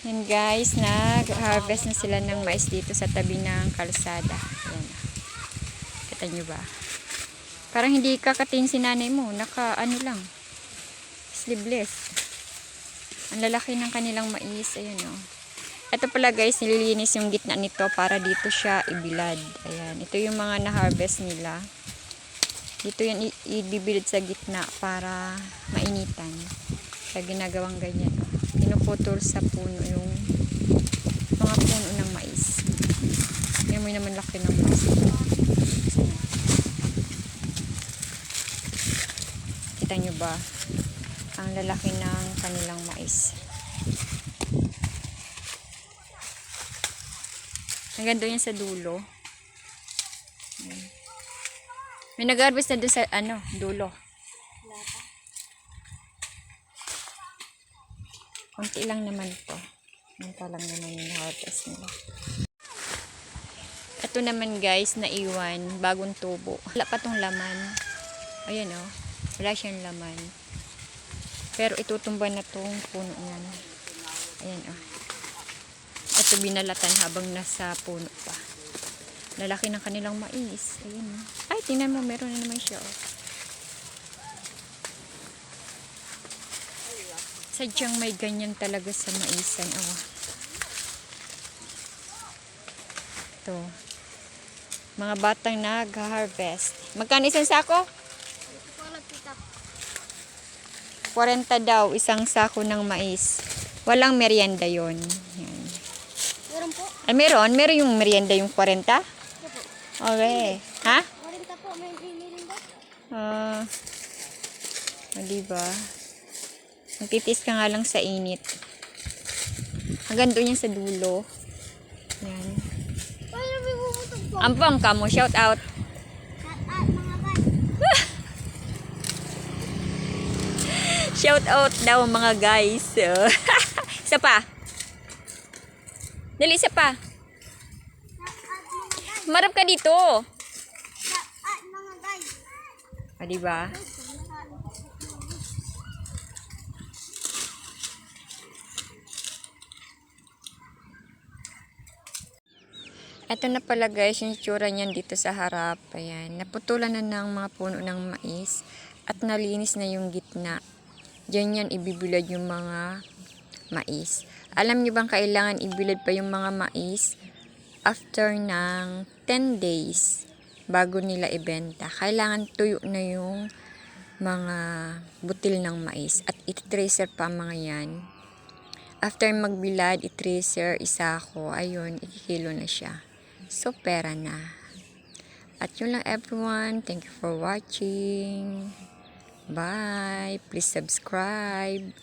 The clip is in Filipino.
Yan guys, nag-harvest na sila ng mais dito sa tabi ng kalsada. Yan. Kita nyo ba? Parang hindi kakatin si nanay mo. Naka ano lang. Sleeveless. Ang lalaki ng kanilang mais. Ayun o. Ito pala guys, nililinis yung gitna nito para dito siya ibilad. Ayan. Ito yung mga na-harvest nila. Dito yan ibibilad sa gitna para mainitan. Kaya ginagawang ganyan. Pinuputol sa puno yung mga puno ng mais. Yan mo naman laki ng mais. Kita nyo ba? Ang lalaki ng kanilang mais. Hanggang doon yan sa dulo. May nag-harvest na doon sa dulo. Konti lang naman to. Manta lang naman yung harvest nila. Ito naman guys, naiwan. Bagong tubo. Wala pa tong laman. Ayan o. Wala siyang laman. Pero itutumba na tong puno niyan. Ayan o. Ito binalatan habang nasa puno pa. Lalaki ng kanilang mais. Ayan o. Ay, tingnan mo. Meron na naman siya o. Sadyang may ganyan talaga sa maisan. Oh. Ito. Mga batang nag-harvest. Magkano isang sako? 40 daw isang sako ng mais. Walang merienda yon. Yan. Meron po? Ay, meron? Meron yung merienda yung 40? Okay. Ha? 40 po. May merienda. Diba? Magtitis ka nga lang sa init. Hanggang doon yan sa dulo. Yan. Ay, nabibubutog po. Ampong ka mo. Shout out. Mga guys. Shout out daw mga guys. Isa pa. Dali, isa pa. Marap ka dito. Mga guys. Diba? Ito na pala guys, yung tsura niyan dito sa harap. Ayan. Naputulan na ng mga puno ng mais. At nalinis na yung gitna. Diyan yan ibibilad yung mga mais. Alam niyo bang kailangan ibilad pa yung mga mais after ng 10 days bago nila ibenta. Kailangan tuyo na yung mga butil ng mais. At iti-tracer pa mga yan. After magbilad, i-tracer, isako. Ayun, ikikilo na siya. So, pera na. At yun lang everyone. Thank you for watching. Bye. Please subscribe.